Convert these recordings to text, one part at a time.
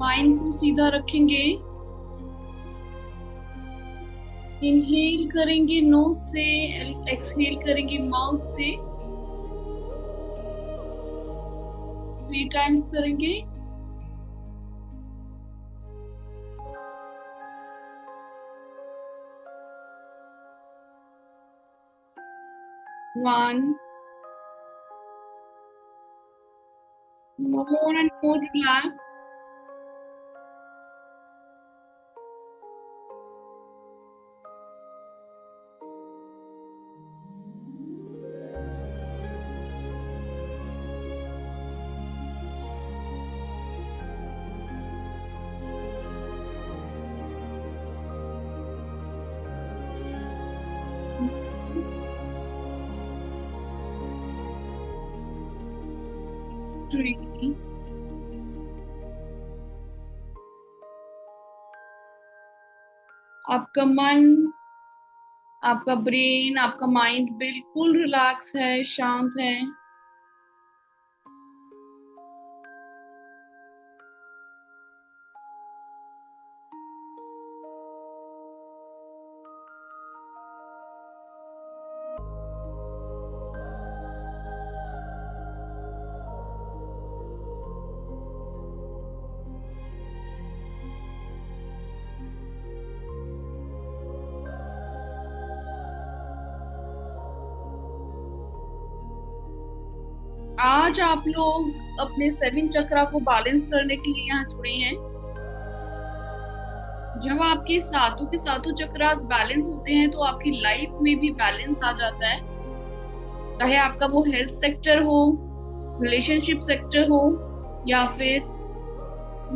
Spine को सीधा रखेंगे। इनहेल करेंगे नोज से, एक्सहेल करेंगे माउथ से। 3 टाइम्स करेंगे। 1, more and more relax। Three, आपका मन, आपका ब्रेन, आपका माइंड बिल्कुल रिलैक्स है, शांत है। आज आप लोग अपने 7 चक्रा को बैलेंस करने के लिए यहाँ जुड़े हैं। जब आपके सातों के सातों चक्रास बैलेंस होते हैं तो आपकी लाइफ में भी बैलेंस आ जाता है। चाहे आपका वो हेल्थ सेक्टर हो, रिलेशनशिप सेक्टर हो, या फिर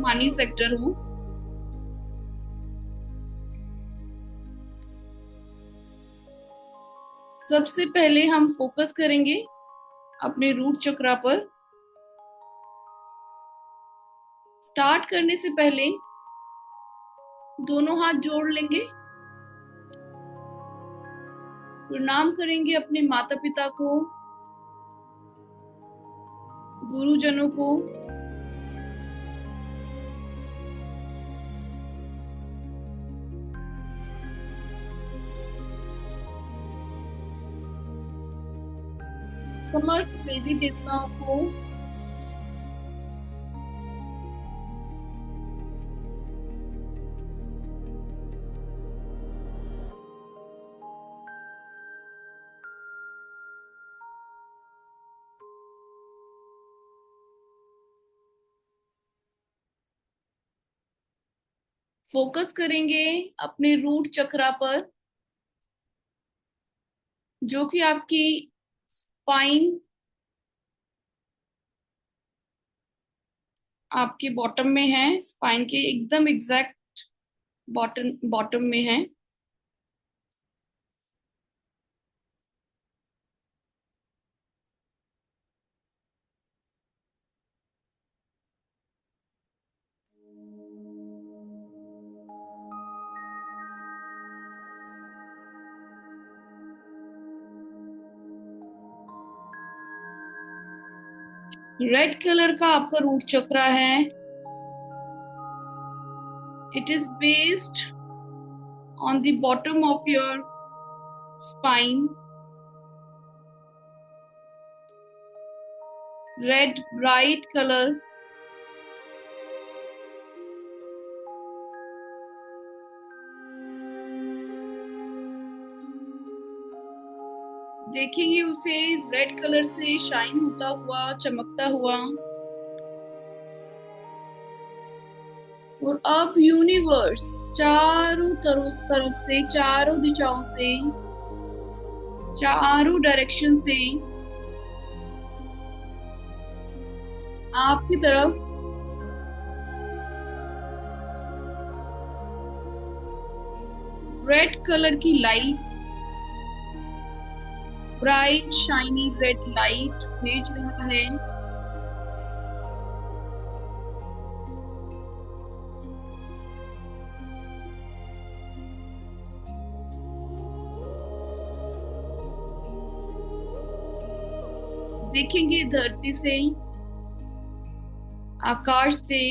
मनी सेक्टर हो। सबसे पहले हम फोकस करेंगे अपने रूट चक्रा पर। स्टार्ट करने से पहले दोनों हाथ जोड़ लेंगे, प्रणाम करेंगे अपने माता पिता को, गुरुजनों को। समस्त देवी देवताओं को। फोकस करेंगे अपने रूट चक्रा पर, जो कि आपकी स्पाइन, आपके बॉटम में है, स्पाइन के एकदम एग्जैक्ट बॉटम बॉटम में है। रेड कलर का आपका रूट चक्रा है। It is based on the bottom of your spine. Red bright colour. देखेंगे उसे रेड कलर से शाइन होता हुआ, चमकता हुआ। और अब यूनिवर्स चारों तरफ से, चारों दिशाओं से, चारों डायरेक्शन से आपकी तरफ रेड कलर की light, bright shiny red light भेज रहा है। देखेंगे धरती से, आकाश से,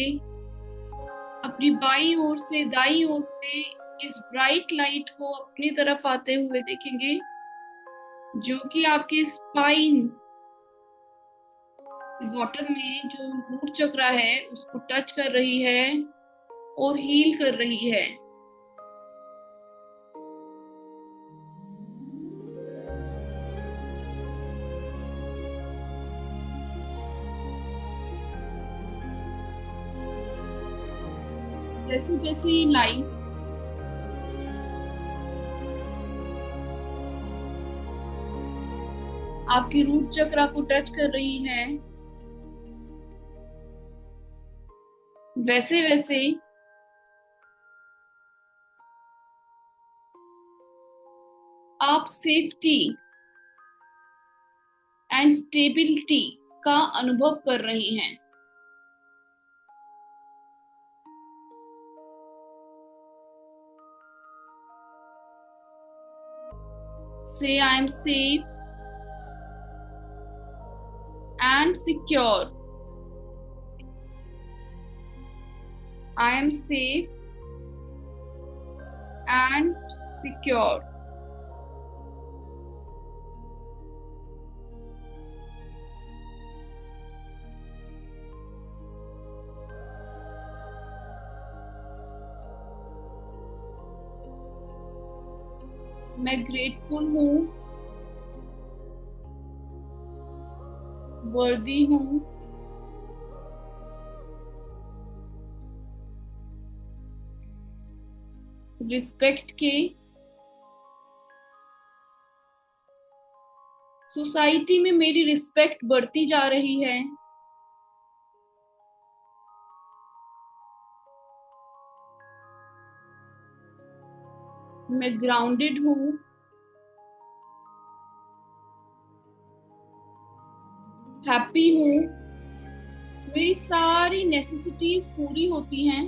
अपनी बाईं ओर से दाईं ओर से इस ब्राइट लाइट को अपनी तरफ आते हुए देखेंगे, जो कि आपके स्पाइन बॉटम में जो रूट चक्र है उसको टच कर रही है और हील कर रही है। जैसे जैसे ये लाइट आपकी रूट चक्र को टच कर रही है, वैसे वैसे आप सेफ्टी एंड स्टेबिलिटी का अनुभव कर रही हैं। Say I am safe and secure. I am safe and secure. मैं ग्रेटफुल हूँ, वर्दी हूँ, रिस्पेक्ट के। सोसाइटी में मेरी रिस्पेक्ट बढ़ती जा रही है। मैं ग्राउंडेड हूँ, हैप्पी हूँ, मेरी सारी नेसेसिटीज पूरी होती हैं।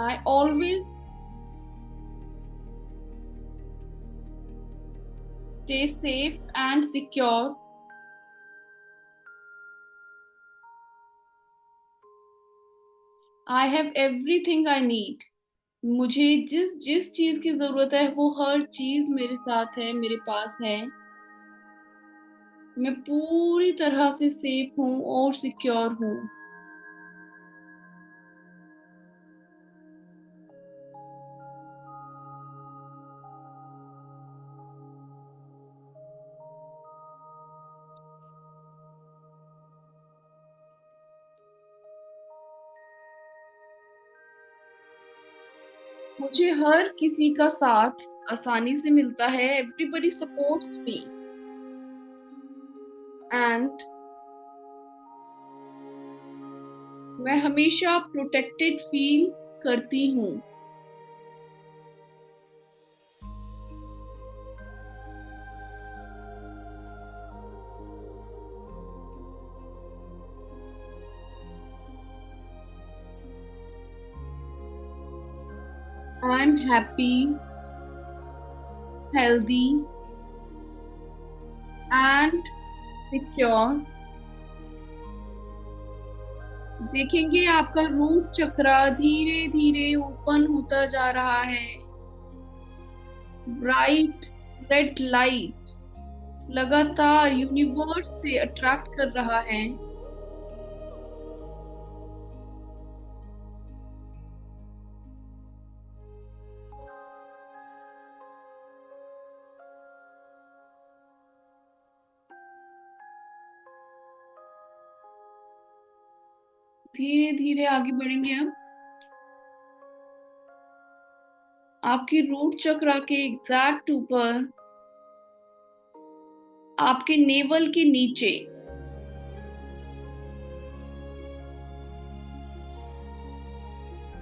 I always stay safe and secure. I have everything I need. मुझे जिस जिस चीज की जरूरत है वो हर चीज मेरे साथ है, मेरे पास है। मैं पूरी तरह से सेफ हूँ और सिक्योर हूँ। मुझे हर किसी का साथ आसानी से मिलता है। एवरीबडी सपोर्ट्स मी एंड मैं हमेशा प्रोटेक्टेड फील करती हूँ। I am happy, healthy and secure. देखेंगे आपका रूट चक्र धीरे धीरे ओपन होता जा रहा है। ब्राइट रेड लाइट लगातार यूनिवर्स से अट्रैक्ट कर रहा है। धीरे धीरे आगे बढ़ेंगे अब। आपकी रूट चक्र के एग्जैक्ट ऊपर आपके नेवल के नीचे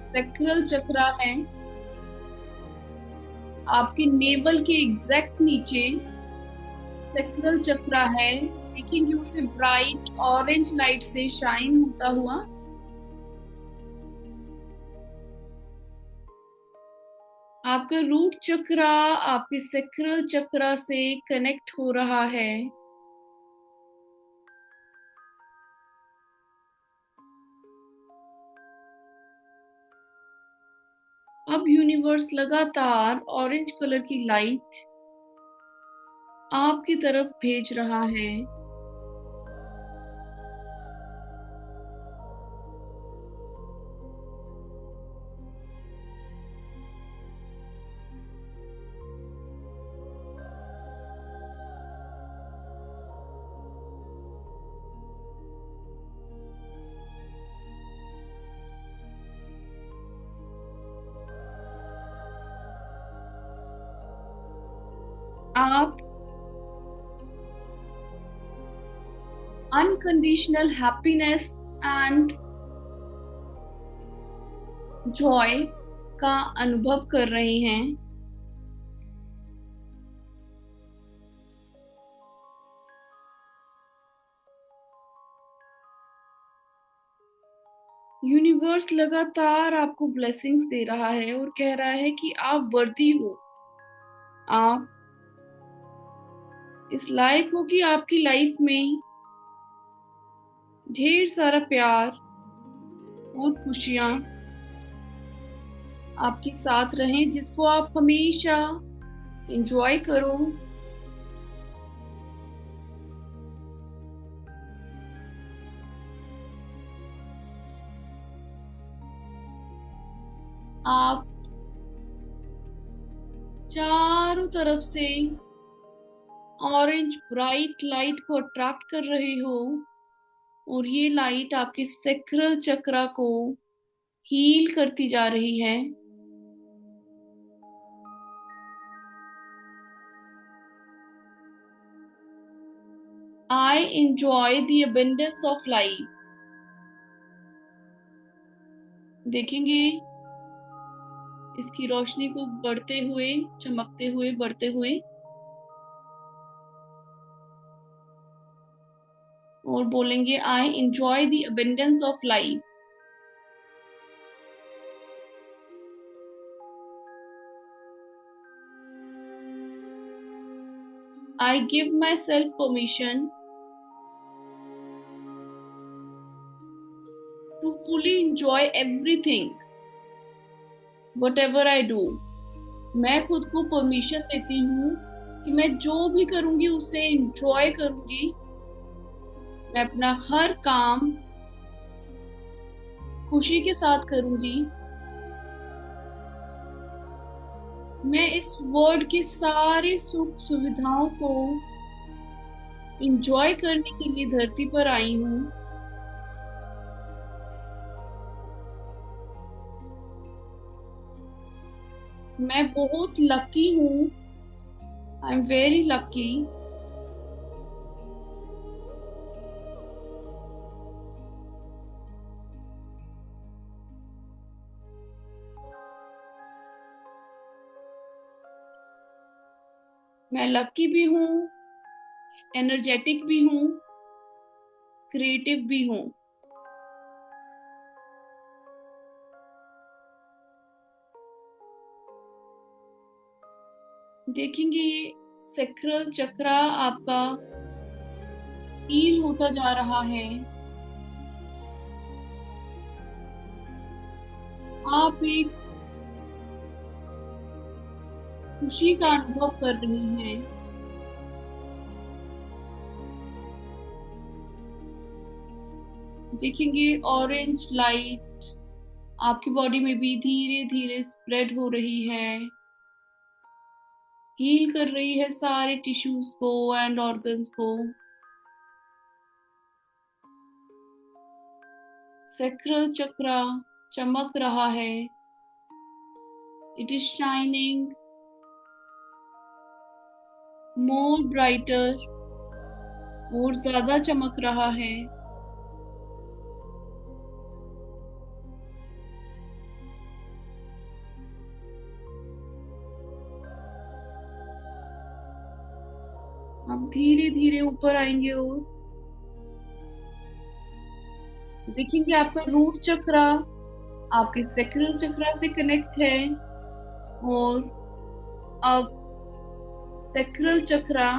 सैक्रल चक्र है। आपके नेवल के एग्जैक्ट नीचे सैक्रल चक्र है। देखेंगे उसे ब्राइट ऑरेंज लाइट से शाइन होता हुआ। आपका रूट चक्रा आपके सैक्रल चक्रा से कनेक्ट हो रहा है। अब यूनिवर्स लगातार ऑरेंज कलर की लाइट आपकी तरफ भेज रहा है। आप अनकंडीशनल हैप्पीनेस एंड जॉय का अनुभव कर रहे हैं। यूनिवर्स लगातार आपको ब्लेसिंग्स दे रहा है और कह रहा है कि आप वर्दी हो, आप इस लायक हो कि आपकी लाइफ में ढेर सारा प्यार और खुशियां आपके साथ रहें, जिसको आप हमेशा एंजॉय करो। आप चारों तरफ से ऑरेंज ब्राइट लाइट को अट्रैक्ट कर रहे हो और ये लाइट आपके सैक्रल चक्रा को हील करती जा रही है। आई enjoy the abundance of life. देखेंगे इसकी रोशनी को बढ़ते हुए, चमकते हुए, बढ़ते हुए, और बोलेंगे I enjoy the abundance of life. I give myself permission to fully enjoy everything whatever I do. मैं खुद को परमिशन देती हूँ कि मैं जो भी करूंगी उसे एंजॉय करूंगी। मैं अपना हर काम खुशी के साथ करूंगी। मैं इस वर्ल्ड की सारी सुख सुविधाओं को एंजॉय करने के लिए धरती पर आई हूँ। मैं बहुत लकी हूँ। I am very lucky. मैं लकी भी हूँ, एनर्जेटिक भी हूँ, क्रिएटिव भी हूँ। देखेंगे ये सैक्रल चक्रा आपका हील होता जा रहा है। आप एक खुशी का अनुभव कर रहे हैं। देखेंगे ऑरेंज लाइट आपकी बॉडी में भी धीरे धीरे स्प्रेड हो रही है, हील कर रही है सारे टिश्यूज को एंड ऑर्गन्स को। सैक्रल चक्रा चमक रहा है। It is shining more brighter, और ज्यादा चमक रहा है। आप धीरे धीरे ऊपर आएंगे और देखेंगे आपका रूट चक्रा आपके सैक्रल चक्रा से कनेक्ट है। और अब सैक्रल चक्रा,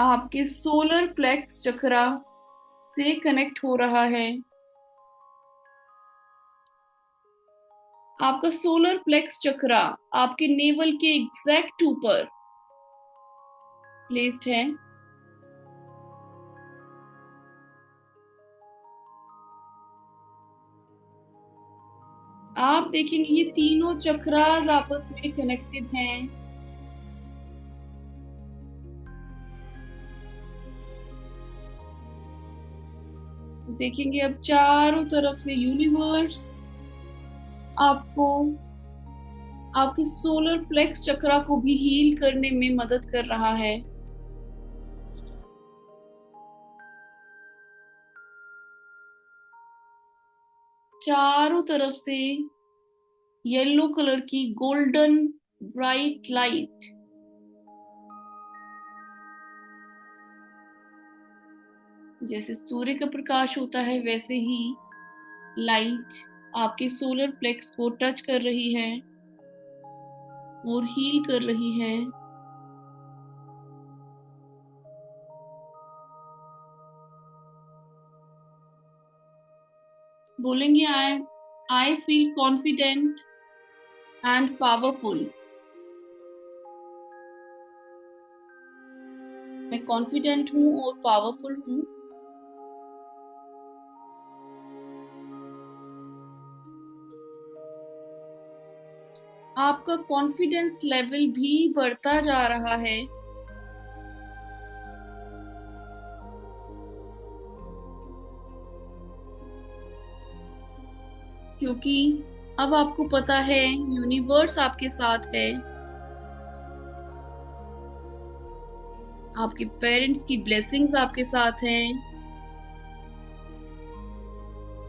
आपके सोलर प्लेक्स चक्रा से कनेक्ट हो रहा है। आपका सोलर प्लेक्स चक्रा आपके नेवल के एग्जैक्ट ऊपर प्लेस्ड है। आप देखेंगे ये तीनों चक्रास आपस में कनेक्टेड हैं। देखेंगे अब चारों तरफ से यूनिवर्स आपको आपके सोलर प्लेक्स चक्रा को भी हील करने में मदद कर रहा है। चारों तरफ से येलो कलर की गोल्डन ब्राइट लाइट, जैसे सूर्य का प्रकाश होता है वैसे ही लाइट आपके सोलर प्लेक्स को टच कर रही है और हील कर रही है। बोलेंगे I feel confident and powerful. मैं कॉन्फिडेंट हूं और पावरफुल हूं। आपका कॉन्फिडेंस लेवल भी बढ़ता जा रहा है। क्योंकि अब आपको पता है यूनिवर्स आपके साथ है। आपके पेरेंट्स की ब्लेसिंग्स आपके साथ हैं।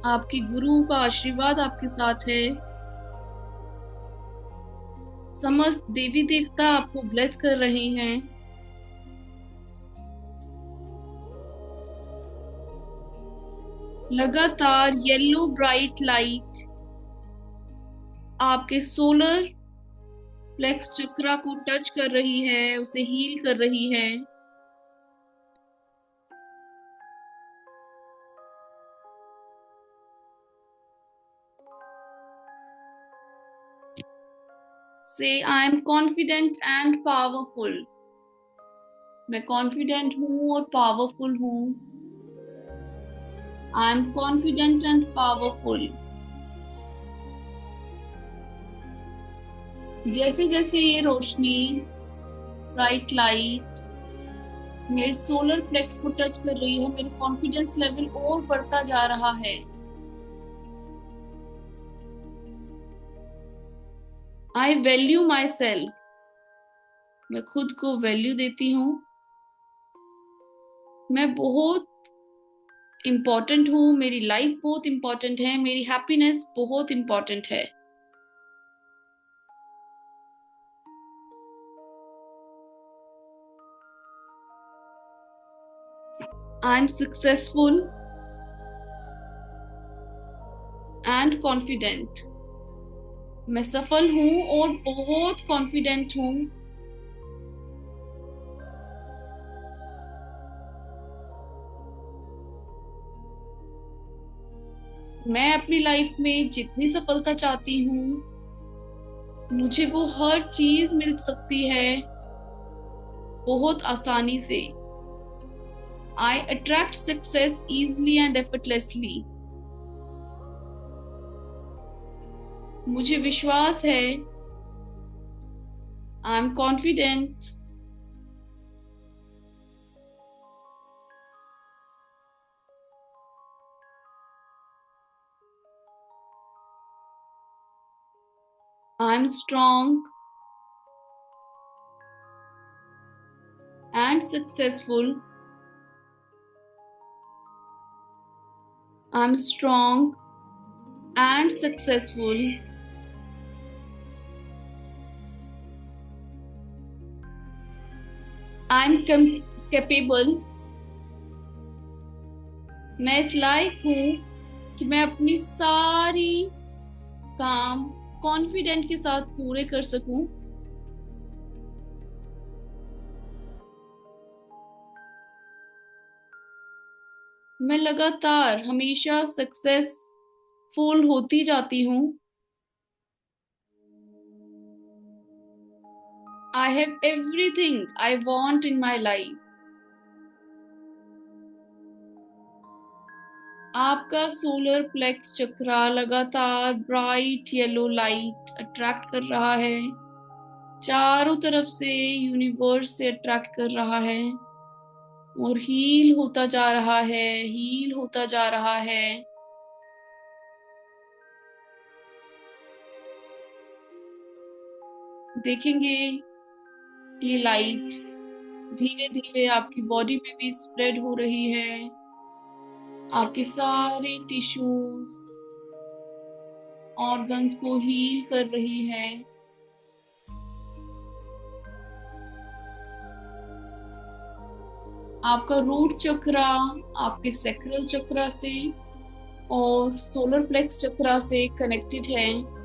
आपके गुरु का आशीर्वाद आपके साथ है। समस्त देवी देवता आपको ब्लेस कर रहे हैं। लगातार येलो ब्राइट लाइट आपके सोलर प्लेक्स चक्रा को टच कर रही है, उसे हील कर रही है। से आई एम कॉन्फिडेंट एंड पावरफुल। मैं कॉन्फिडेंट हूं और पावरफुल हूं। आई एम कॉन्फिडेंट एंड पावरफुल। जैसे जैसे ये रोशनी ब्राइट लाइट मेरे सोलर प्लेक्स को टच कर रही है, मेरा कॉन्फिडेंस लेवल और बढ़ता जा रहा है। आई वैल्यू माई सेल्फ। मैं खुद को वैल्यू देती हूँ। मैं बहुत इम्पोर्टेंट हूँ, मेरी लाइफ बहुत इम्पोर्टेंट है, मेरी हैप्पीनेस बहुत इम्पोर्टेंट है। I am successful and confident. मैं सफल हूं और बहुत कॉन्फिडेंट हूं। मैं अपनी लाइफ में जितनी सफलता चाहती हूँ मुझे वो हर चीज मिल सकती है बहुत आसानी से। I attract success easily and effortlessly. मुझे विश्वास है। I am confident. I am strong and successful. I am strong and successful. I am capable, मैं इस लायक हूँ कि मैं अपनी सारी काम कॉन्फिडेंट के साथ पूरे कर सकूं। मैं लगातार हमेशा सक्सेसफुल होती जाती हूँ। I have everything I want in my life. आपका सोलर प्लेक्स चक्रा लगातार ब्राइट येलो लाइट अट्रैक्ट कर रहा है, चारों तरफ से यूनिवर्स से अट्रैक्ट कर रहा है और हील होता जा रहा है, हील होता जा रहा है। देखेंगे ये लाइट धीरे धीरे आपकी बॉडी में भी स्प्रेड हो रही है, आपके सारे टिश्यूज ऑर्गन्स को हील कर रही है। आपका रूट चक्रा आपके सैक्रल चक्रा से और सोलर प्लेक्स चक्रा से कनेक्टेड है।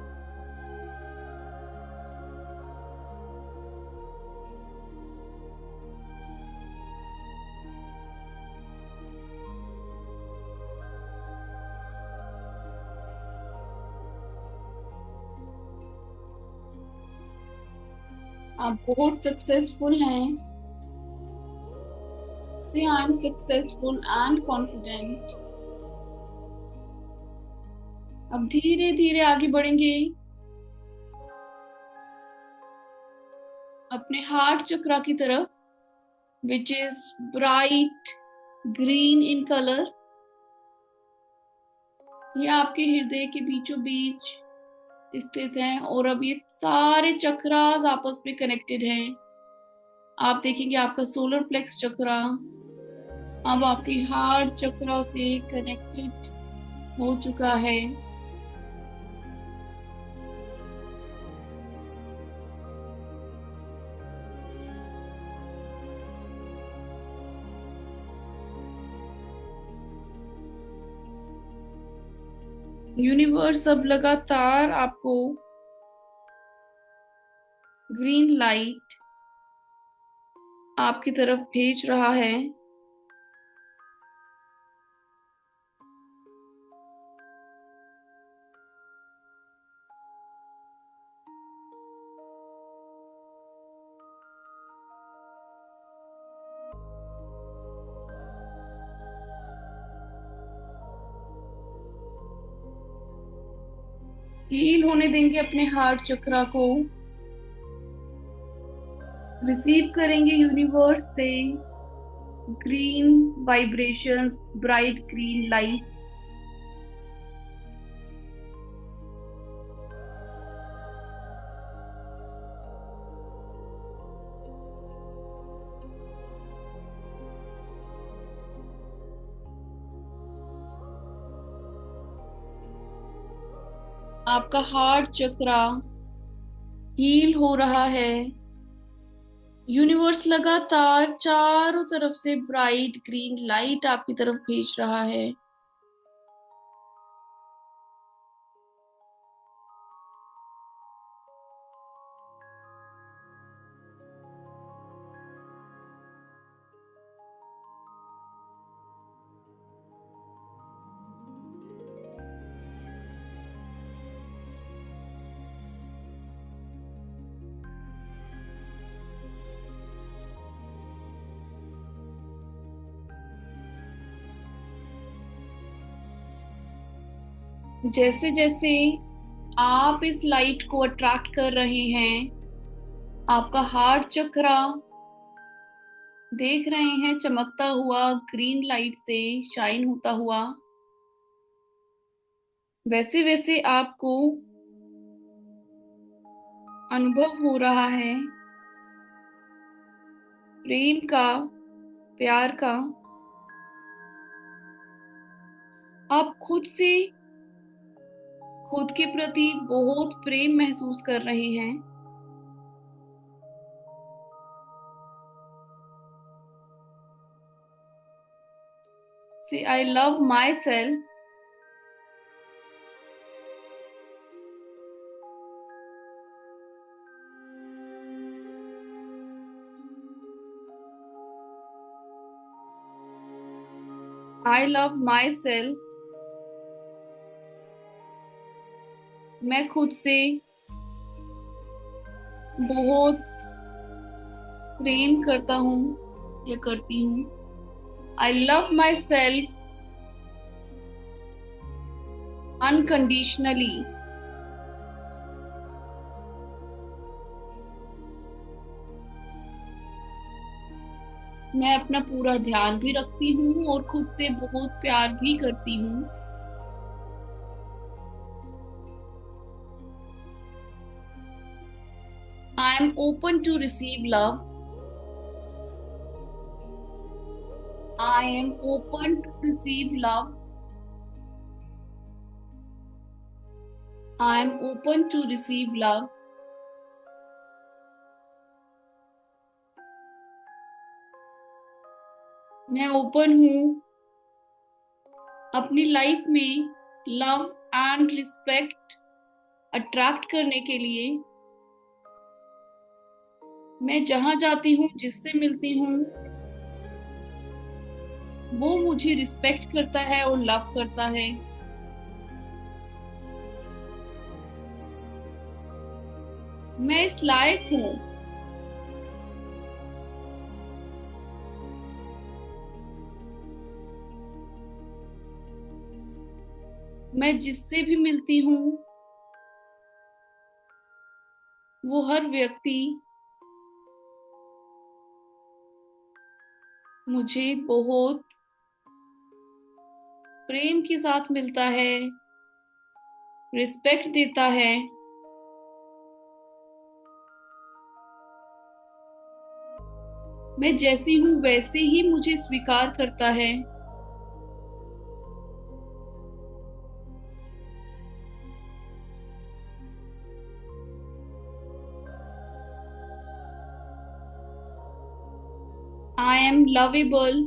आप बहुत सक्सेसफुल हैं। से I am successful and confident. अब धीरे धीरे आगे बढ़ेंगे अपने हार्ट चक्रा की तरफ, which is bright green in colour. ये आपके हृदय के बीचों बीच स्थित हैं और अब ये सारे चक्रास आपस में कनेक्टेड हैं। आप देखेंगे आपका सोलर प्लेक्स चक्रा अब आपके हार्ट चक्रा से कनेक्टेड हो चुका है। यूनिवर्स अब लगातार आपको ग्रीन लाइट आपकी तरफ भेज रहा है। हील होने देंगे अपने हार्ट चक्रा को, रिसीव करेंगे यूनिवर्स से green vibrations, bright green light. आपका हार्ट चक्रा हील हो रहा है। यूनिवर्स लगातार चारों तरफ से ब्राइट ग्रीन लाइट आपकी तरफ भेज रहा है। जैसे जैसे आप इस लाइट को अट्रैक्ट कर रहे हैं, आपका हार्ट चक्रा देख रहे हैं चमकता हुआ ग्रीन लाइट से शाइन होता हुआ। वैसे वैसे आपको अनुभव हो रहा है प्रेम का, प्यार का। आप खुद के प्रति बहुत प्रेम महसूस कर रहे हैं। से I love my self. I love my self. मैं खुद से बहुत प्रेम करता हूँ या करती हूँ। I love my self unconditionally. मैं अपना पूरा ध्यान भी रखती हूँ और खुद से बहुत प्यार भी करती हूँ। I am open to receive love. I am open to receive love. I am open to receive love. मैं ओपन हूँ अपनी लाइफ में लव एंड रिस्पेक्ट अट्रैक्ट करने के लिए। मैं जहां जाती हूँ, जिससे मिलती हूँ, वो मुझे रिस्पेक्ट करता है और लव करता है। मैं इस लायक हूँ। मैं जिससे भी मिलती हूँ, वो हर व्यक्ति मुझे बहुत प्रेम के साथ मिलता है, रिस्पेक्ट देता है। मैं जैसी हूँ वैसे ही मुझे स्वीकार करता है। I M lovable.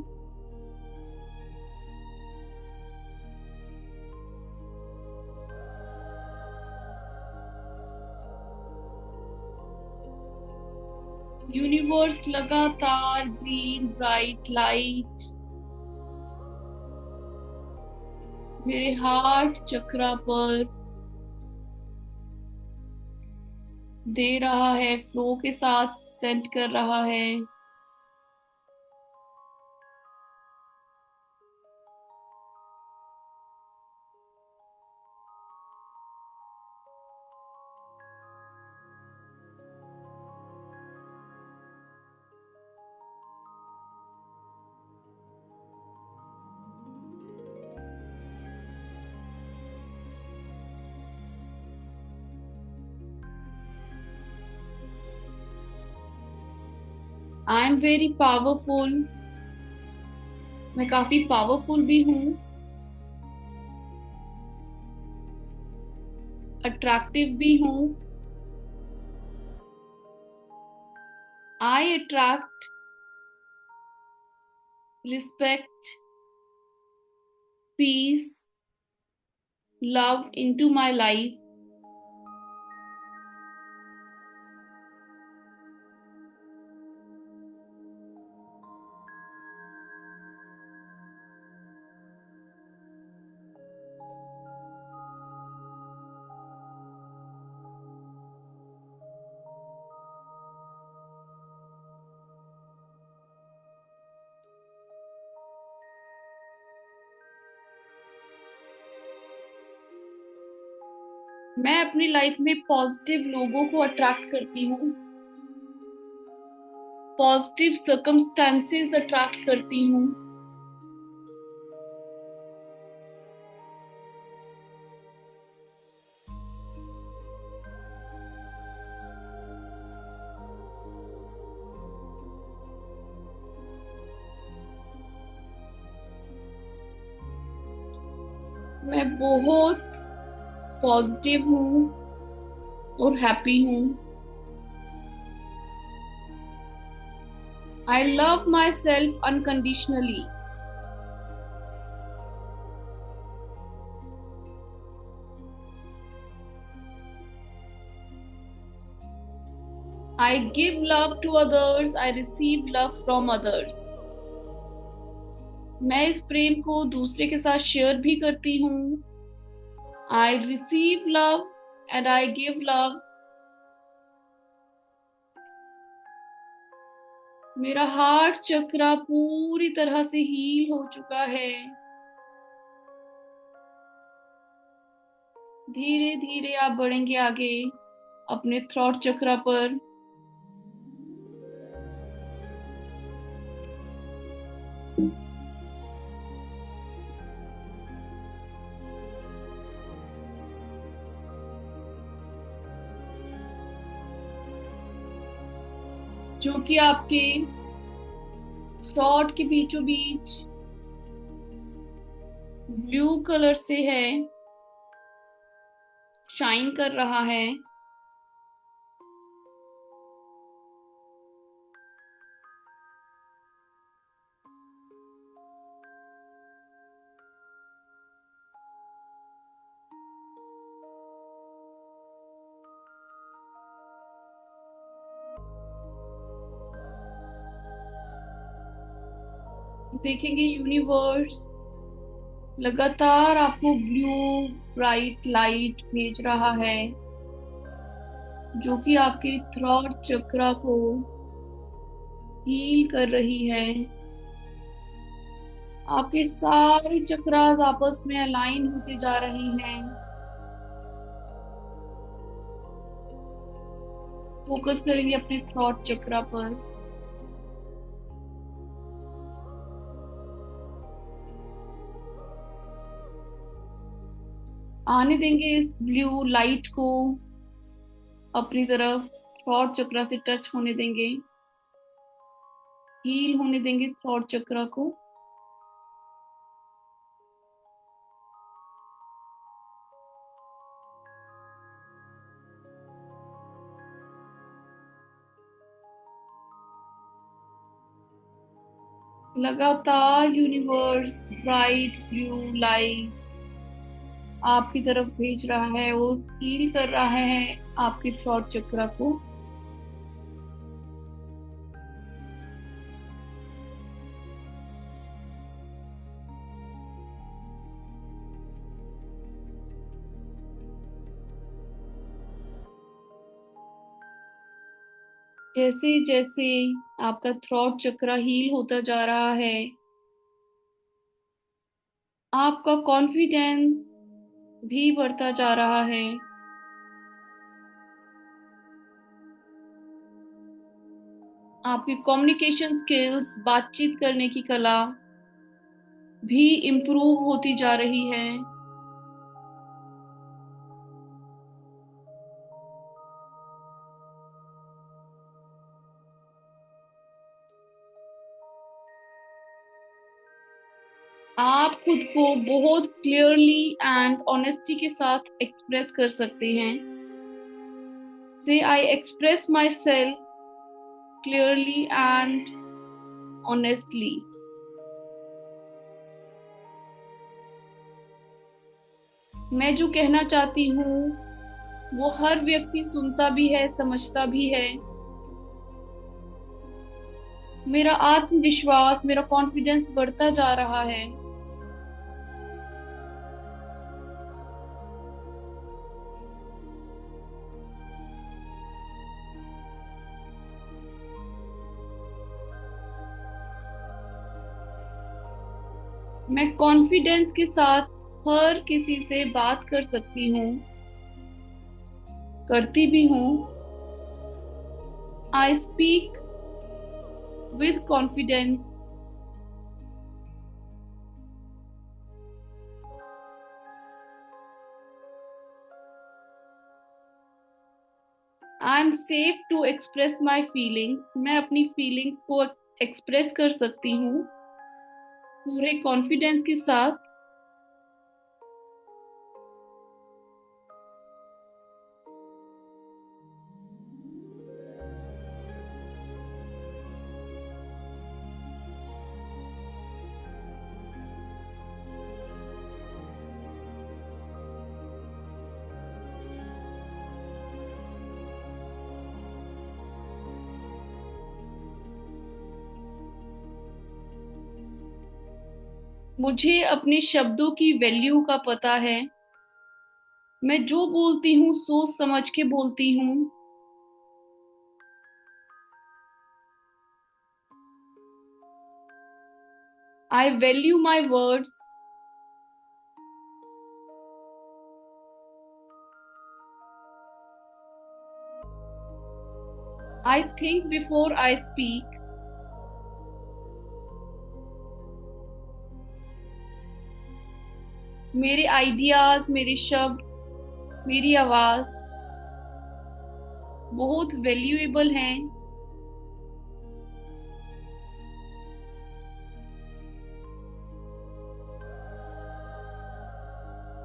यूनिवर्स लगातार ग्रीन ब्राइट लाइट मेरे हार्ट चक्रा पर दे रहा है, फ्लो के साथ सेंड कर रहा है। I am very powerful. मैं काफी पावरफुल भी हूँ, अट्रैक्टिव भी हूँ। I attract respect, peace, love into my life. मैं अपनी लाइफ में पॉजिटिव लोगों को अट्रैक्ट करती हूँ, पॉजिटिव सर्कमस्टेंसेस अट्रैक्ट करती हूँ। मैं बहुत पॉजिटिव हूँ और हैप्पी हूँ। I love my self unconditionally. I give love to others, I receive love from others. मैं इस प्रेम को दूसरे के साथ शेयर भी करती हूँ. I receive love and I give love. मेरा हार्ट चक्र पूरी तरह से हील हो चुका है. धीरे धीरे आप बढ़ेंगे आगे अपने थ्रोट चक्र पर. जो कि आपके थ्रोट के बीचों बीच ब्लू कलर से है, शाइन कर रहा है. देखेंगे यूनिवर्स लगातार आपको ब्लू ब्राइट लाइट भेज रहा है, जो कि आपके थ्रोट चक्र को हील कर रही है. आपके सारे चक्रास आपस में अलाइन होते जा रहे हैं. फोकस करेंगे अपने थ्रोट चक्र पर. आने देंगे इस ब्लू लाइट को अपनी तरफ. थ्रोट चक्र से टच होने देंगे, हील होने देंगे थ्रोट चक्र को. लगातार यूनिवर्स ब्राइट ब्लू लाइट आपकी तरफ भेज रहा है और हील कर रहा है आपके थ्रोट चक्र को. जैसे जैसे आपका थ्रोट चक्र हील होता जा रहा है, आपका कॉन्फिडेंस भी बढ़ता जा रहा है. आपकी कम्युनिकेशन स्किल्स, बातचीत करने की कला भी इम्प्रूव होती जा रही है. आप खुद को बहुत क्लियरली एंड ऑनेस्टी के साथ एक्सप्रेस कर सकते हैं. से I express my self clearly and honestly. मैं जो कहना चाहती हूँ वो हर व्यक्ति सुनता भी है, समझता भी है. मेरा आत्मविश्वास, मेरा कॉन्फिडेंस बढ़ता जा रहा है. मैं कॉन्फिडेंस के साथ हर किसी से बात कर सकती हूँ, करती भी हूँ. I speak with confidence. I am safe to express my feelings. मैं अपनी फीलिंग्स को एक्सप्रेस कर सकती हूँ पूरे कॉन्फिडेंस के साथ. मुझे अपने शब्दों की वैल्यू का पता है। मैं जो बोलती हूँ सोच समझ के बोलती हूँ। I value my words. I think before I speak. मेरे आइडियाज, मेरे शब्द, मेरी आवाज बहुत वैल्यूएबल हैं।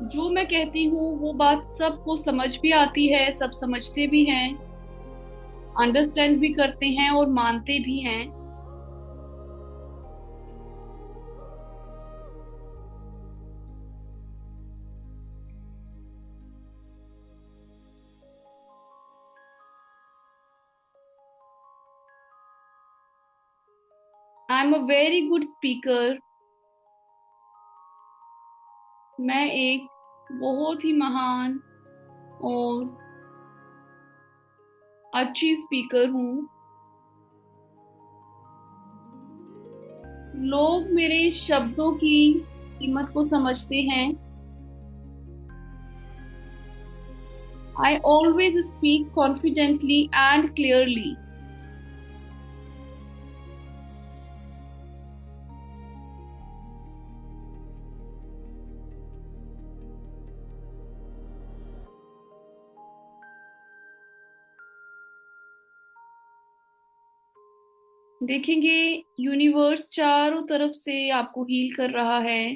जो मैं कहती हूँ वो बात सबको समझ भी आती है, सब समझते भी हैं, अंडरस्टैंड भी करते हैं और मानते भी हैं। I am a very good speaker. मैं एक बहुत ही महान और अच्छी स्पीकर हूँ। लोग मेरे शब्दों की कीमत को समझते हैं। I always speak confidently and clearly. देखेंगे, यूनिवर्स चारों तरफ से आपको हील कर रहा है,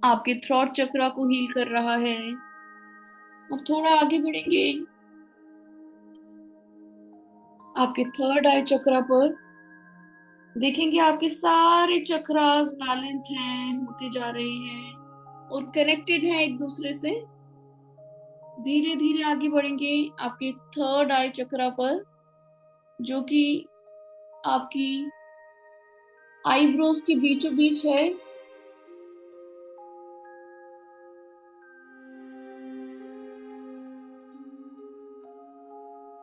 आपके थ्रॉट चक्रा को हील कर रहा है। अब थोड़ा आगे बढ़ेंगे आपके थर्ड आई चक्रा पर। देखेंगे आपके सारे चक्रास बैलेंस्ड हैं, होते जा रहे हैं और कनेक्टेड हैं एक दूसरे से। धीरे धीरे आगे बढ़ेंगे आपके थर्ड आई चक्रा पर, जो कि आपकी आईब्रोज के बीचों बीच है।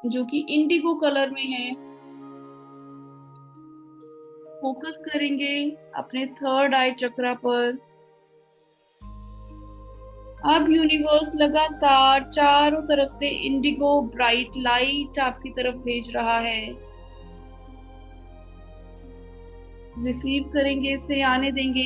जो कि इंडिगो कलर में है। फोकस करेंगे अपने थर्ड आई चक्रा पर। अब यूनिवर्स लगातार चारों तरफ से इंडिगो ब्राइट लाइट आपकी तरफ भेज रहा है। रिसीव करेंगे, इसे आने देंगे।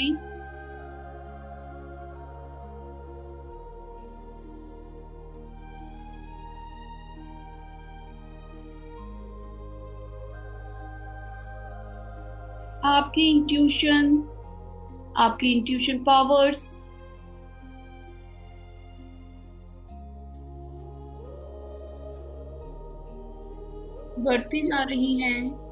आपकी इंट्यूशंस, आपकी इंट्यूशन पावर्स बढ़ती जा रही हैं।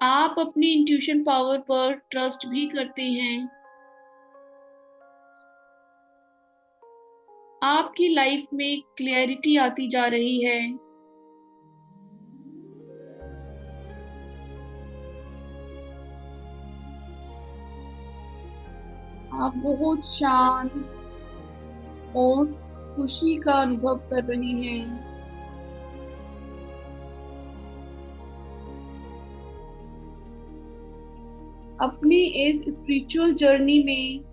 आप अपनी इंट्यूशन पावर पर ट्रस्ट भी करते हैं। आपकी लाइफ में क्लैरिटी आती जा रही है। आप बहुत शांत और खुशी का अनुभव कर रहे हैं। अपनी इस स्पिरिचुअल जर्नी में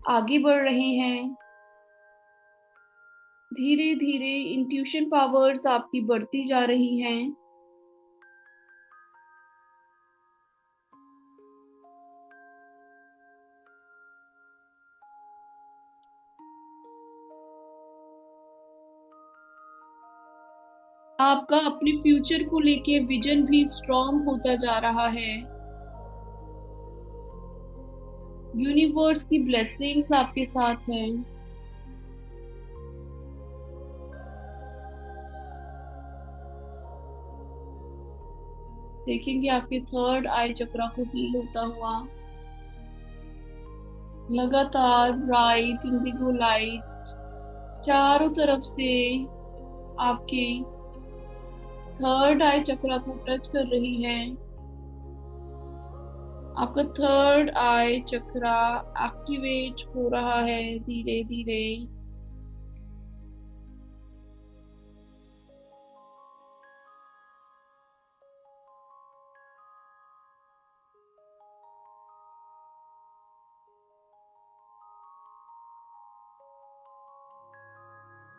आगे बढ़ रहे हैं। धीरे धीरे इंट्यूशन पावर्स आपकी बढ़ती जा रही हैं। आपका अपने फ्यूचर को लेके विजन भी स्ट्रॉन्ग होता जा रहा है। यूनिवर्स की ब्लेसिंग्स आपके साथ हैं। देखेंगे आपके थर्ड आई चक्रा को हील होता हुआ। लगातार ब्राइट इंडिगो लाइट चारों तरफ से आपके थर्ड आई चक्रा को टच कर रही है। आपका थर्ड आई चक्रा एक्टिवेट हो रहा है धीरे धीरे।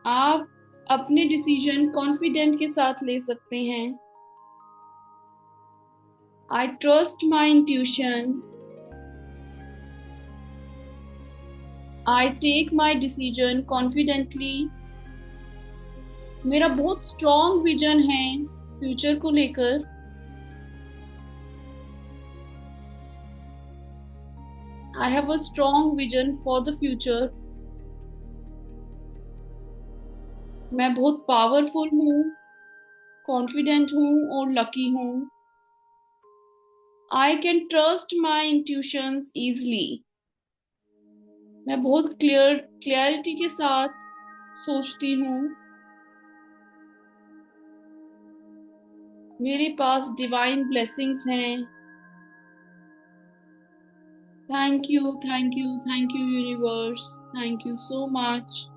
आप अपने डिसीजन कॉन्फिडेंट के साथ ले सकते हैं। I trust my intuition. I take my decision confidently. मेरा बहुत स्ट्रॉन्ग विजन है फ्यूचर को लेकर। I have a strong vision for the future. मैं बहुत पावरफुल हूँ, कॉन्फिडेंट हूँ और लकी हूँ। I can trust my intuitions easily. मैं बहुत क्लियरिटी के साथ सोचती हूँ। मेरे पास डिवाइन ब्लेसिंग्स हैं। Thank you, thank you, thank you universe, thank you so much.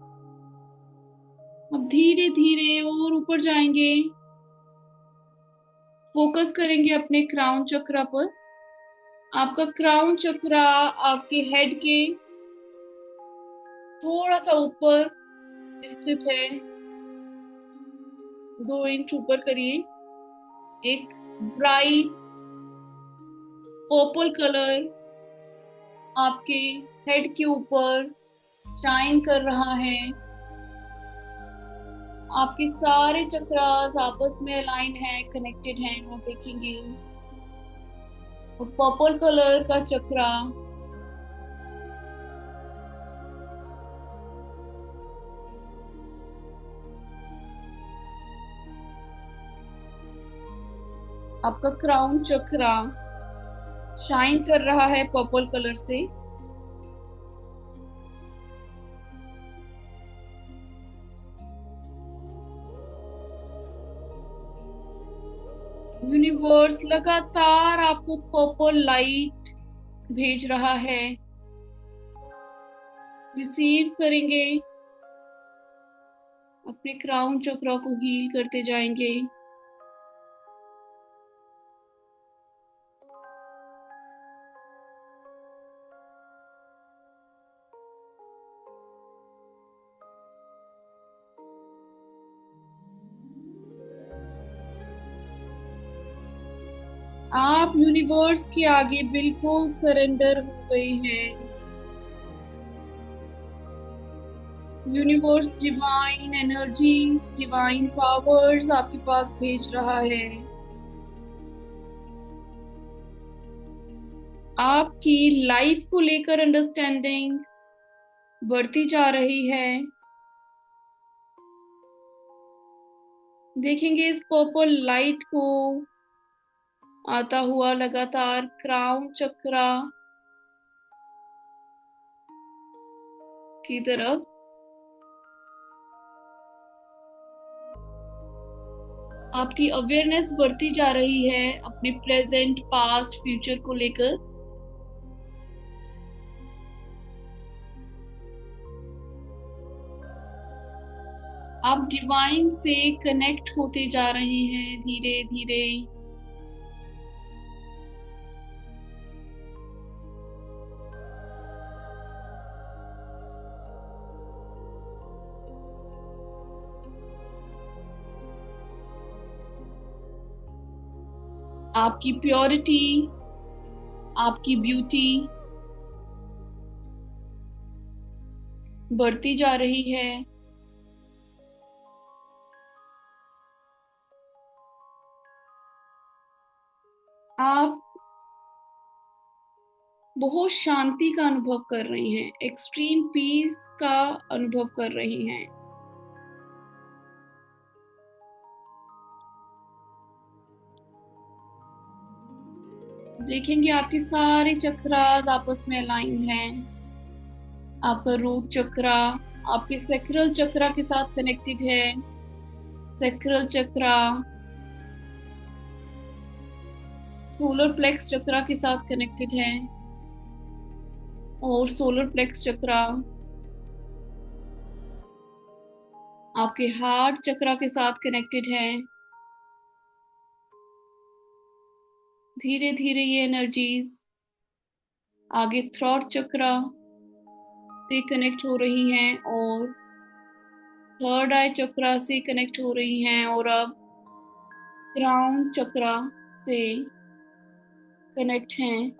अब धीरे धीरे और ऊपर जाएंगे। फोकस करेंगे अपने क्राउन चक्रा पर। आपका क्राउन चक्रा आपके हेड के थोड़ा सा ऊपर स्थित है। 2 इंच ऊपर करिए। एक ब्राइट पर्पल कलर आपके हेड के ऊपर शाइन कर रहा है। आपके सारे चक्रास आपस में अलाइन है, कनेक्टेड हैं, आप देखेंगे। और पर्पल कलर का चक्रा आपका क्राउन चक्रा शाइन कर रहा है पर्पल कलर से। यूनिवर्स लगातार आपको पर्पल लाइट भेज रहा है। रिसीव करेंगे, अपने क्राउन चक्रा को हील करते जाएंगे। आप यूनिवर्स के आगे बिल्कुल सरेंडर हो गए हैं। Universe divine energy, divine powers आपके पास भेज रहा है। आपकी लाइफ को लेकर अंडरस्टैंडिंग बढ़ती जा रही है। देखेंगे इस पर्पल लाइट को आता हुआ लगातार क्राउन चक्रा की तरफ। आपकी अवेयरनेस बढ़ती जा रही है अपने प्रेजेंट, पास्ट, फ्यूचर को लेकर। आप डिवाइन से कनेक्ट होते जा रहे हैं धीरे धीरे। आपकी प्योरिटी, आपकी ब्यूटी बढ़ती जा रही है। आप बहुत शांति का अनुभव कर रही हैं, एक्सट्रीम पीस का अनुभव कर रही हैं। देखेंगे आपके सारे चक्रास आपस में अलाइन हैं। आपका रूट चक्रा आपके सेक्रल चक्रा के साथ कनेक्टेड है। सेक्रल चक्रा सोलर प्लेक्स चक्रा के साथ कनेक्टेड है। और सोलर प्लेक्स चक्रा आपके हार्ट चक्रा के साथ कनेक्टेड है। धीरे धीरे ये एनर्जीज आगे थ्रॉट चक्रा से कनेक्ट हो रही हैं और थर्ड आई चक्रा से कनेक्ट हो रही हैं और अब क्राउन चक्रा से कनेक्ट हैं।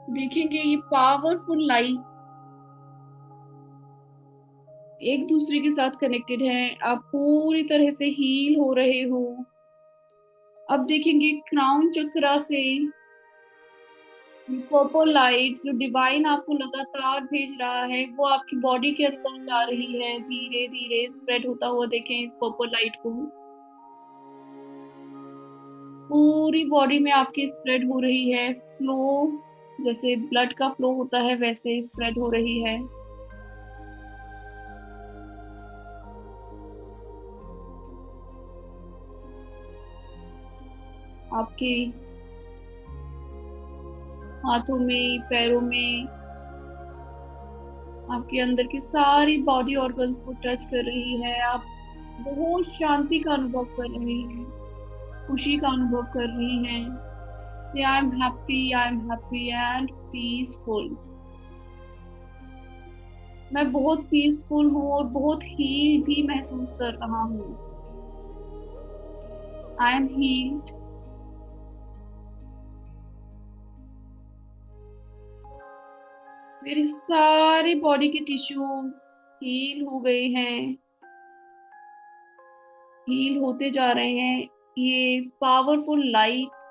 देखेंगे ये पावरफुल लाइट एक दूसरे के साथ कनेक्टेड हैं। आप पूरी तरह से हील हो रहे हो। अब देखेंगे क्राउन चक्रा से पर्पल लाइट जो डिवाइन आपको लगातार भेज रहा है वो आपकी बॉडी के अंदर जा रही है, धीरे धीरे स्प्रेड होता हुआ देखें इस पर्पल लाइट को। पूरी बॉडी में आपकी स्प्रेड हो रही है। फ्लो जैसे ब्लड का फ्लो होता है वैसे स्प्रेड हो रही है। आपके हाथों में पैरों में आपके अंदर की सारी बॉडी ऑर्गन्स को टच कर रही है। आप बहुत शांति का अनुभव कर रहे हैं, खुशी का अनुभव कर रही हैं। I am happy and peaceful. मैं बहुत पीसफुल हूँ और बहुत हील भी महसूस कर रहा हूँ। I M heeled. मेरी सारी बॉडी के टिश्यूज हील हो गए हैं, हील होते जा रहे हैं। ये पावरफुल लाइट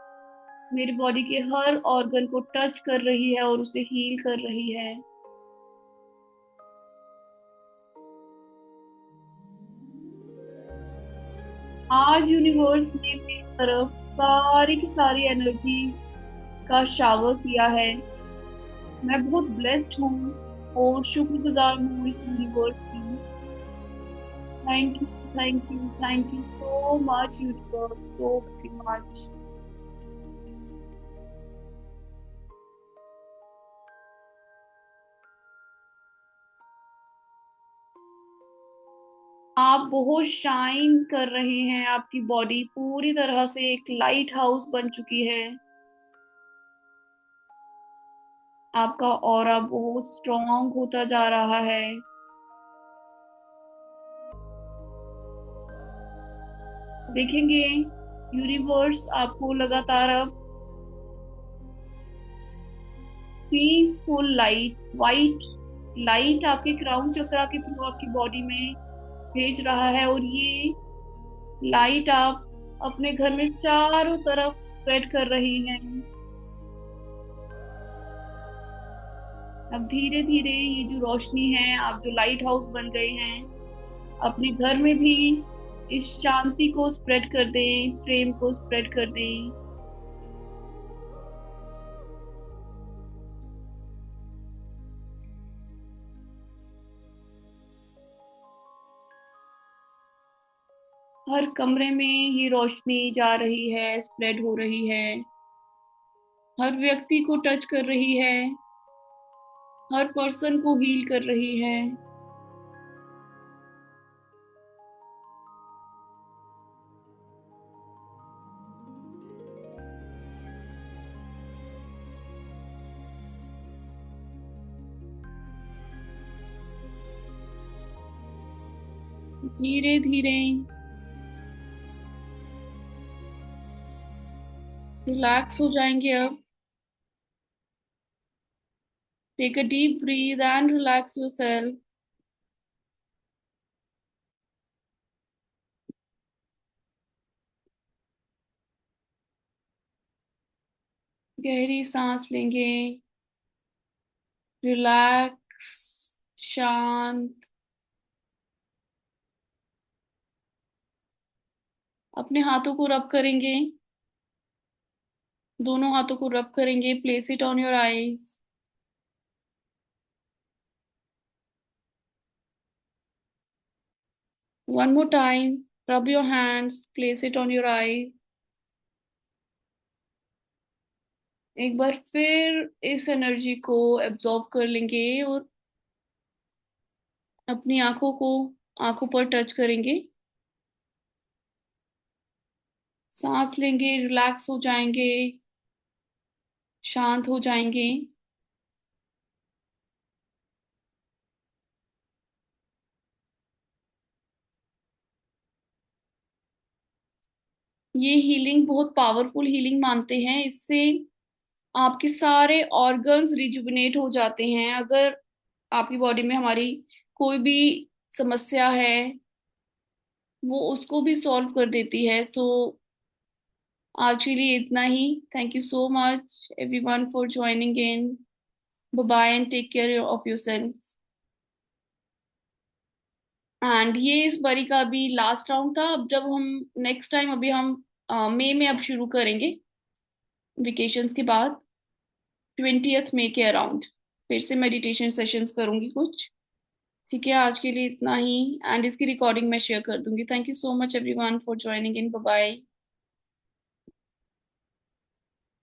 मेरी बॉडी के हर ऑर्गन को टच कर रही है और उसे हील कर रही है। आज यूनिवर्स ने मेरी तरफ सारी की सारी एनर्जी का शावर किया है। मैं बहुत ब्लेस्ड हूँ और शुक्रगुजार हूँ इस यूनिवर्स की। Thank you, thank you, thank you so much universe, so very much. आप बहुत शाइन कर रहे हैं। आपकी बॉडी पूरी तरह से एक लाइट हाउस बन चुकी है। आपका ऑरा बहुत स्ट्रॉन्ग होता जा रहा है। देखेंगे यूनिवर्स आपको लगातार अब पीसफुल लाइट, वाइट लाइट आपके क्राउन चक्रा के थ्रू आपकी बॉडी में भेज रहा है और ये लाइट आप अपने घर में चारों तरफ स्प्रेड कर रही हैं। अब धीरे धीरे ये जो रोशनी है, आप जो लाइट हाउस बन गए हैं, अपने घर में भी इस शांति को स्प्रेड कर दें, प्रेम को स्प्रेड कर दें। हर कमरे में ये रोशनी जा रही है, स्प्रेड हो रही है, हर व्यक्ति को टच कर रही है, हर पर्सन को हील कर रही है। धीरे धीरे रिलैक्स हो जाएंगे अब। Take a deep breath and relax yourself. गहरी सांस लेंगे। रिलैक्स, शांत। अपने हाथों को रब करेंगे, दोनों हाथों को रब करेंगे। Place it on your eyes. One more time, rub your hands, place it on your eye. एक बार फिर इस एनर्जी को एब्जॉर्ब कर लेंगे और अपनी आंखों पर टच करेंगे। सांस लेंगे, रिलैक्स हो जाएंगे, शांत हो जाएंगे। ये हीलिंग बहुत पावरफुल हीलिंग मानते हैं। इससे आपके सारे ऑर्गन्स रिजुविनेट हो जाते हैं। अगर आपकी बॉडी में हमारी कोई भी समस्या है, वो उसको भी सॉल्व कर देती है। तो आज के लिए इतना ही। Thank you so much everyone for joining in. Bye bye and take care of yourself. And ये इस बारी का अभी लास्ट राउंड था। अब जब हम नेक्स्ट टाइम, अभी हम मई में अब शुरू करेंगे, वेकेशंस के बाद 20th मई के अराउंड फिर से मेडिटेशन सेशंस करूंगी कुछ। ठीक है, आज के लिए इतना ही। एंड इसकी रिकॉर्डिंग मैं शेयर कर दूंगी। Thank you so much everyone for joining in. Bye bye.